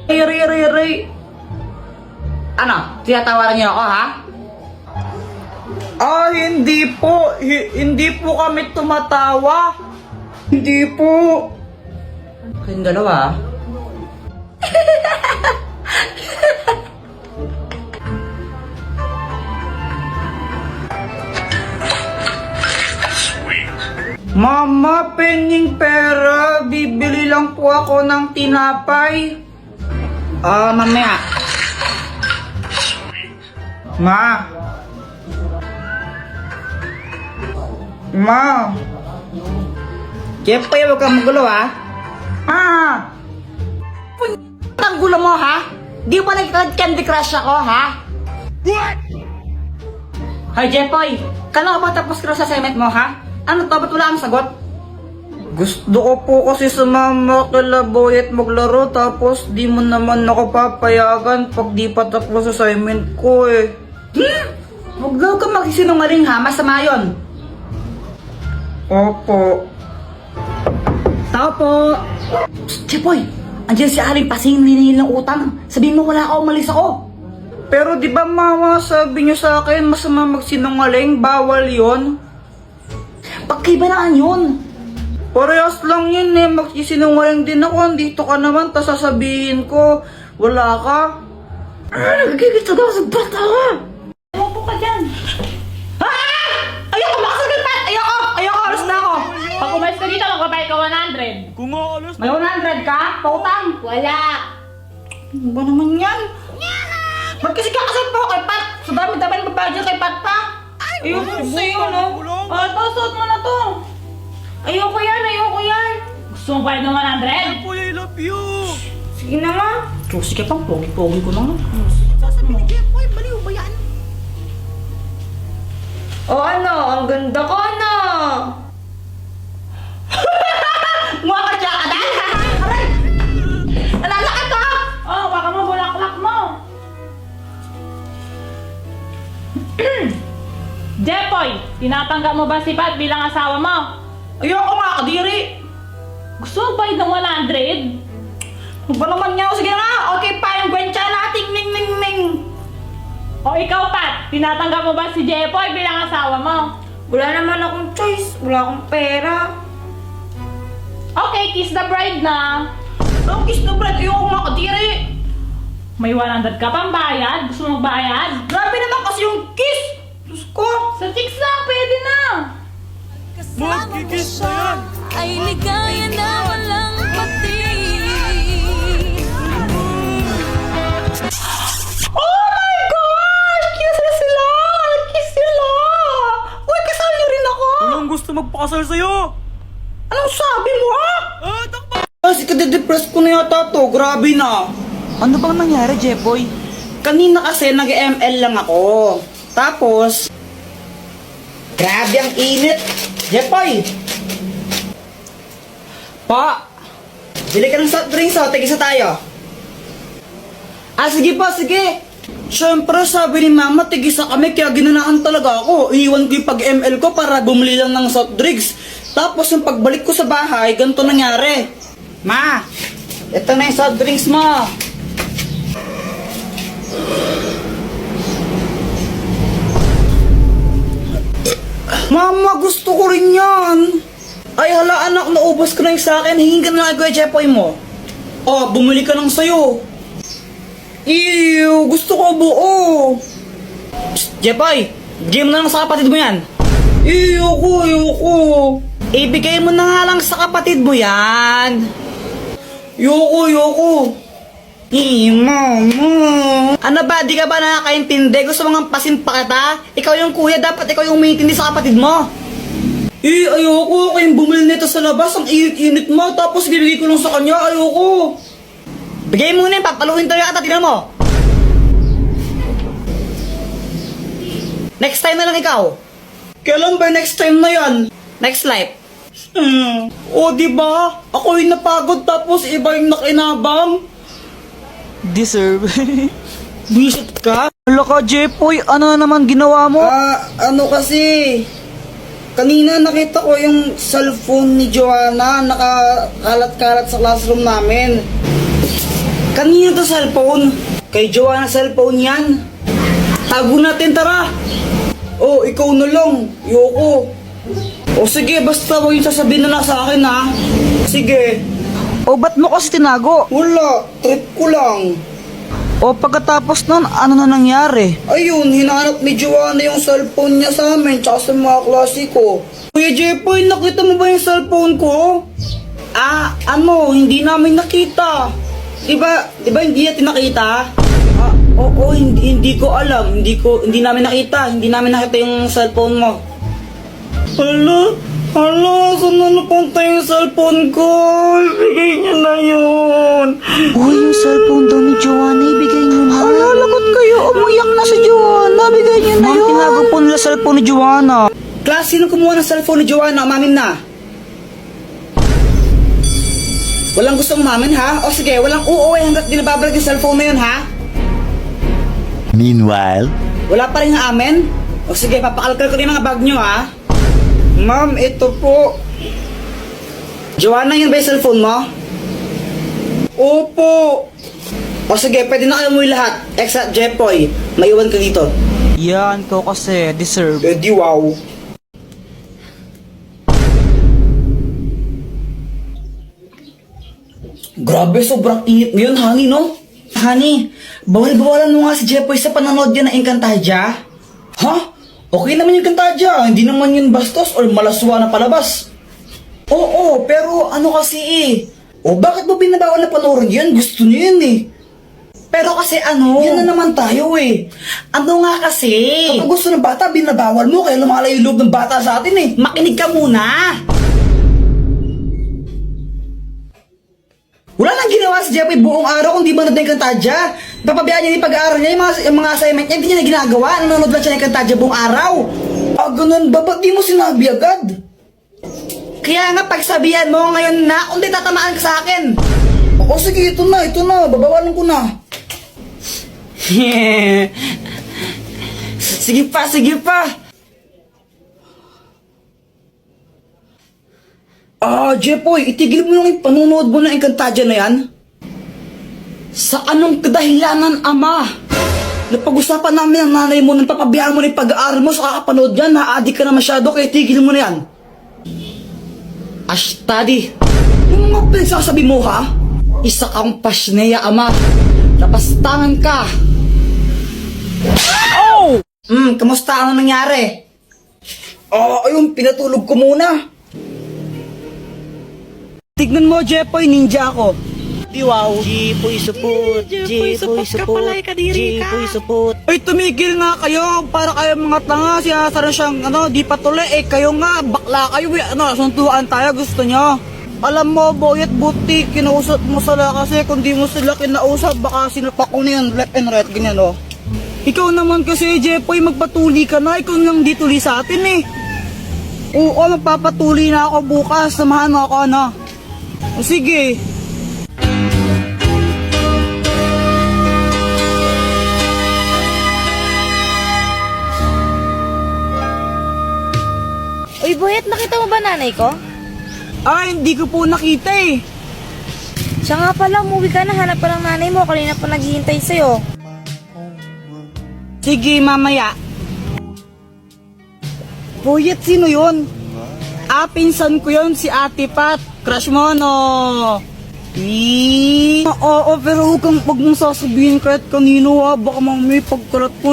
Ray. Ano? Tinatawaran niyo ako, ha? Hindi po. Hindi po kami tumatawa. Hindi po. Kayong dalawa, ha? Mama, penging pera. Bibili lang po ako ng tinapay. Mamaya. Ma. Jepoy, huwag kang magulo, ha? Ang gulo mo, ha? Di ba nag-candy crush ako, ha? What? Hi, Jepoy. Kailan ka ba tapos ka sa assignment mo, ha? Ano to? Ba't wala kang sagot? Gusto ko po kasi sumama kila Boy at maglaro, tapos di mo naman ako papayagan pag di pa tapos assignment ko, eh. Huwag daw ka magsisinungaling, ha? Masama yun. Opo. Tao po. Jepoy, andyan si Aling Pasing, ninihil ng utang. Sabihin mo wala ako, umalis ako. Pero di ba mama, sabi niyo sa akin masama magsinungaling, bawal yon. Pagkaibanaan yun. Parehas lang yun, eh. Magsisinungaling din ako. Andito ka naman, tas sasabihin ko wala ka. Nagigito daw sa bata ka. Ayaw ka dyan. Ayoko makasagot, Pat! Ayoko, alas na ako. Pag umalis ka dito, magbabayad ka 100. Kung alas May 100 ka? Pautang? Wala. Ano ba naman yan? Ba't kasi kakasal pa ako kay Pat? Sa dami-dami ng babayad kay Pat pa? Ayoko sa'yo, no? Suot mo na to. Ayoko yan. Gusto mo bayad ng 100? po, I love you! Sige na nga. Susi ka pang pogi-pogi ko na nga. Sasabihin ni Jepoy, baliw ba yan? O ano? Ang ganda ko, ano? Mukha ka siya ka dahil. Aray! Nalalakad ka! Oh, baka mo bulaklak mo. Jepoy, tinatanggap mo ba si Pat bilang asawa mo? Ayoko nga, kadiri. Gusto mo bayad ng 100? Ano ba naman niya? Sige na nga. Okay pa yung gwensya nating ning. O ikaw, Pat, tinatanggap mo ba si Jepoy bilang asawa mo? Wala naman akong choice. Wala akong pera. Okay, kiss the bride na. Ang kiss na bread. Ayoko nga, kadiri. May 100 ka pang bayad? Gusto mo magbayad? Grabe naman kasi yung kiss. Diyos ko. Sa chicks lang, pwede na. Magkikis na yan! Ay ligaya na walang pati. Oh my gosh! Kiss sila! Kiss sila! Uy, kasal niyo rin ako! Walang gusto magpakasal sa'yo! Anong sabi mo, ha? Takbo! Kasi kade-depress ko na yata to. Grabe na. Ano bang nangyari, Jepoy? Kanina kasi nag-ML lang ako. Tapos, grabe ang init. Jepoy! Pa! Bili ka ng soft drinks, oh. Tigisa tayo. Sige po, sige. Siyempre, sabi ni Mama, tigisa kami, kaya ginanahan talaga ako. Iiwan ko yung pag-ML ko para bumili lang ng soft drinks. Tapos, yung pagbalik ko sa bahay, ganito nangyari. Ma, ito na yung soft drinks mo. Mama, gusto ko rin yan. Ay, hala anak, naubos ko na yung sa akin. Hingin ka na lang kay Jepoy mo. Bumili ka ng sayo. Ew, gusto ko buo. Psst, Jepoy, bigay mo na lang sa kapatid mo yan. Ayoko. Ibigay mo na nga lang sa kapatid mo yan. Ayoko. Mama. Ano ba, di ka ba nakakaintindi? Gusto mo nga pasimpa kita? Ikaw yung kuya, dapat ikaw yung umiintindi sa kapatid mo. Ayoko. Kayong bumili nito sa labas, ang init-init mo, tapos bibigay ko lang sa kanya, ayoko. Bigay mo na yun, papaluin tayo ata, tignan mo. Next time na lang ikaw. Kailan ba next time na yan? Next life. Diba? Ako yung napagod tapos iba yung nakinabang. Deserve. Bisit ka? Wala ka, Jepoy. Ano na naman ginawa mo? Ano kasi... Kanina nakita ko yung cellphone ni Joanna nakakalat-kalat sa classroom namin. Kanino to cellphone? Kay Joanna cellphone yan. Tago natin, tara. Oh, ikaw na lang. Yoko. O sige, basta huwag yung sasabihin na sa akin ha. Sige. O ba't mo kasi tinago? Wala, trip ko lang. O pagkatapos nun, ano na nangyari? Ayun, hinahanap ni Joanna yung cellphone niya sa amin tsaka sa mga klase ko. Kuya Jepoy, nakita mo ba yung cellphone ko? Hindi namin nakita. Diba hindi natin nakita? Oo, hindi ko alam. Hindi namin nakita. Hindi namin nakita yung cellphone mo. Hala, saan na napunta yung cellphone ko? Ibigay niyo na yun. Uy, yung cellphone daw ni Joanna, ibigay niyo na. Hala, lagot kayo. Umiyak na si Joanna. Bigay niyo na yun. Tinago po nila cellphone ni Joanna. Class, sino kumuha ng cellphone ni Joanna? Umamin na. Walang gustong umamin, ha? O sige, walang uuwi hanggat di nababalag yung cellphone na yun, ha? Meanwhile, Wala pa rin amin? O sige, papakalkal ko na yung mga bag nyo, ha? Ma'am, ito po. Joanna, yun ba yung cellphone mo? Opo. O sige, pwede na kayo umuwi lahat. Except Jepoy, maiwan ka dito. Yan, ko kasi deserve. Di wow. Grabe, sobrang init ngayon, honey, no? Honey, bawal-bawalan mo nga si Jepoy sa panonood yan ng Encantadia. Ha? Okay naman yung Encantadia, hindi naman yun bastos or malaswa na palabas. Oo, pero ano kasi O bakit mo binabawal na panoorin yun? Gusto niyo yun Pero kasi yan na naman tayo Ano nga kasi? Kapag gusto ng bata, binabawal mo, kaya lumalayo yung loob ng bata sa atin Makinig ka muna! Wala nang ginawa si Jepoy buong araw kung di manood ng Encantadia. Papabayaan niya yung pag-aaral niya, yung mga assignment niya, hindi niya na ginagawa. Nanonood lang siya ng Encantadia buong araw. Ganun ba? Ba't di mo sinabi agad? Kaya nga pagsabihan mo ngayon na, kung di tatamaan ka sa akin. O sige, ito na. Babawalan ko na. Sige pa. Jepoy, itigil mo yung panunood mo ng Encantadia na yan. Sa anong kadahilanan, ama? Napag-usapan namin ang nanay mo nang papabayaan mo na yung pag-aaral mo sa kakapanood yan. Na-addict ka na masyado, kaya tigil mo na yan. Ashtadi, yung mga pinagsasabi mo ha? Isa kang pasneya, ama. Napastangan ka. Oh! Kamusta? Ano nangyari? Ayun, pinatulog ko muna. Tignan mo, Jepoy, ninja ako. Di wow. Jepoy support. Jepoy support. Jepoy support. Ay, tumigil nga kayo. Para kayo mga tanga. Sinasara siyang, di patuloy. Kayo nga, bakla kayo. Suntuan tayo. Gusto nyo. Alam mo, Boyet, buti. Kinausap mo sila kasi kung di mo sila kinausap, baka sinapak ko na yan. Left and right, ganyan, Ikaw naman kasi, Jepoy, magpatuli ka na. Ikaw nang di tuli sa atin, Oo, magpapatuli na ako bukas. Samahan mo ako, O sige. Uy, Boyet, nakita mo ba nanay ko? Hindi ko po nakita Siya nga pala, umuwi ka na. Hanap pa ng nanay mo. Kanina pa naghihintay sa'yo. Sige, mamaya. Boyet, sino yun? Pinsan ko yun, si Ate Pat. Crush mo, no? Oo, pero huwag mong sasabihin kahit kanino, Baka may pagkarat mo,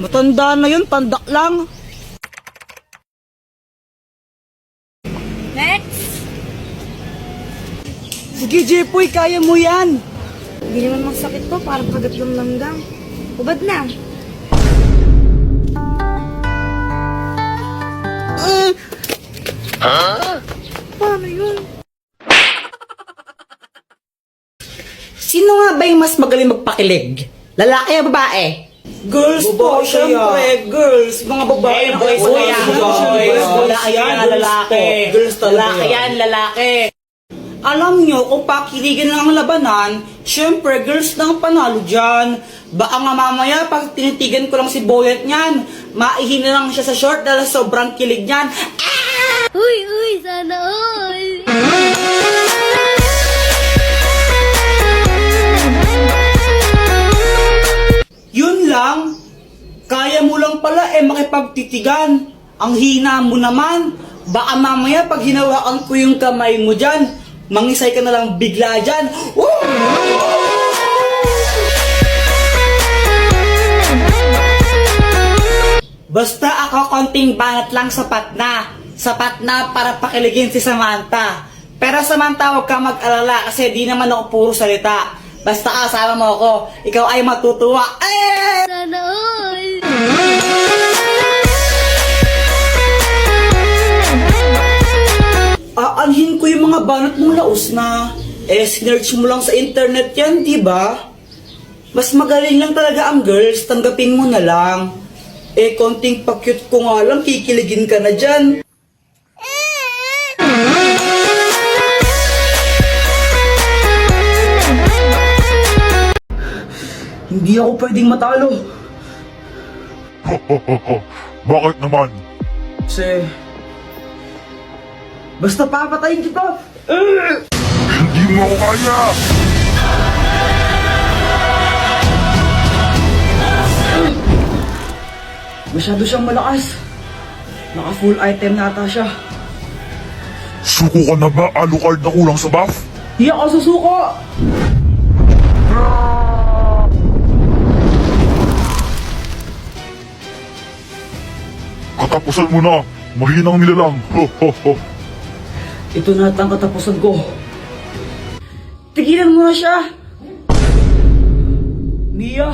Matanda na yun, pandak lang. Next! Sige, Jepoy, kaya mo yan. Hindi naman masakit to. Parang kagat ng langgam. Ubad na. Paano yun? Sino nga ba yung mas magaling magpakilig? Lalaki o babae? Girls po, syempre, girls. Mga babae na boys kayo. kaya, Boys, lalaki yan, lalaki. Girls talaga. Lalaki yan, lalaki. Alam nyo, kung pakiligan lang ang labanan, syempre, girls na ang panalo dyan. Baka nga mamaya, pag tinitigan ko lang si Boyet niyan, maihina lang siya sa short dahil sobrang kilig niyan. Uy, sana all. tayo makipagtitigan. Ang hina mo naman. Baka mamaya pag hinawakan ko yung kamay mo dyan, mangisay ka na lang bigla dyan. Woo! Basta ako konting banat lang sapat na. Sapat na para pakiligin si Samantha. Pero Samantha, huwag ka mag-alala kasi di naman ako puro salita. Basta kasama mo ako, ikaw ay matutuwa. Eh! Sana all. Aanhin ko yung mga banat mong laos na. Sinerch mo lang sa internet yan, di ba? Mas magaling lang talaga ang girls, tanggapin mo na lang. Konting pa-cute ko nga lang, kikiligin ka na dyan. Hindi ako pwedeng matalo. Bakit naman? Kasi... Basta papatayin kita! Hindi mo ako kaya! Masyado siyang malakas. Naka full item nata siya. Suko ka na ba? Alucard na kulang sa buff? Hindi ako susuko! Katapusan mo na! Mahinang nilalang! Ho ho ho! Ito na ang katapusan ko. Tigilan mo na siya! Mia!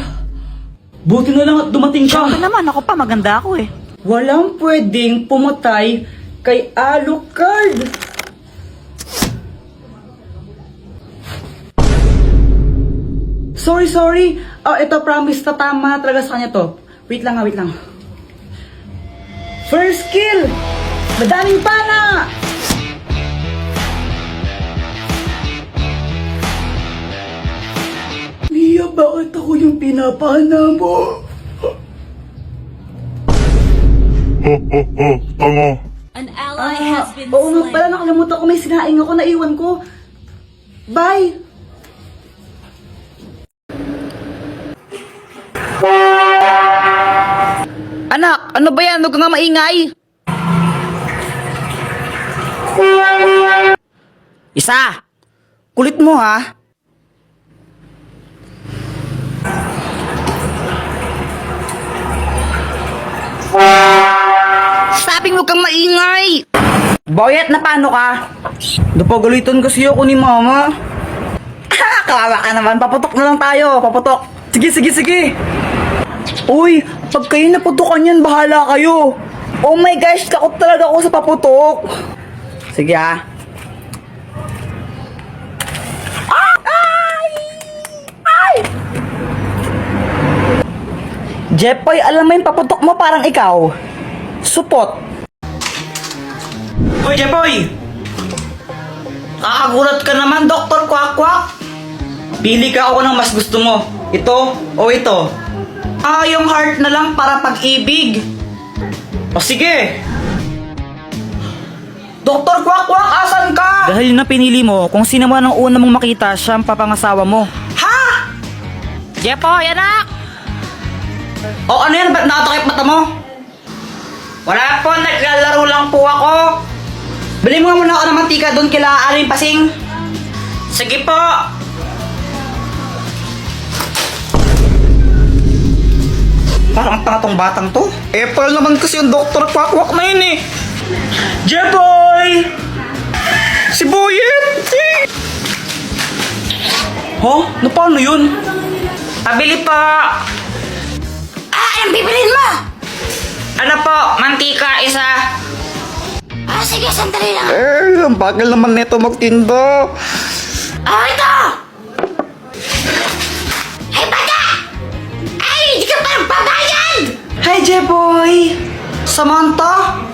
Buti na lang at dumating ka! Siyempre naman, ako pa, maganda ako eh. Walang pwedeng pumatay kay Alucard! Sorry. Ito promise, tatama na talaga sa kanya to. Wait lang. First kill! Madaming pana! Mia, bakit ako yung pinapana mo? Ho ho ho! Tanga! An ally has been Oo nga slain. pala, nakalimutan ko, may sinaing ako, naiwan ko. Bye! Anak, ano ba yan? Huwag ka nga maingay. Isa! Kulit mo ha? Sabing huwag kang maingay! Boyet, na paano ka? Napagalitan kasi ako ni mama. Kawawa ka naman, paputok na lang tayo, paputok. Sige. Uy, pag kayo naputukan yan, bahala kayo. Oh my gosh, takot talaga ako sa paputok. Sige ah. Ay! Jepoy, alam mo yung paputok mo parang ikaw. Supot. Hoy, Jepoy! Kakagulat ka naman, Dr. Kwak-Kwak. Pili ka ako ng mas gusto mo. Ito o ito. Yung heart na lang para pag-ibig. O sige. Dr. Kwak-Kwak, asan ka? Dahil na pinili mo, kung sino man ang una mong makita, siya ang papangasawa mo. Ha? Jepoy, anak! O ano yan? Ba't nakatakip mata mo? Wala po, naglalaro lang po ako. Bili mo nga muna ako ng mantika doon kila Aling Pasing. Sige po. Parang tanga tong batang to. Apple naman kasi yung Dr. Kwak-Kwak na yun eh. Jeboy! Si Boyet! Na paano yun? Pabili po! Anong bibilin mo? Ano po? Mantika, isa. Sige, sandali lang. Ang bagal naman nito magtinda. Ito! Hey, bata! Ay, hindi ka parang babayad! Hi, Jeboy! Samantha!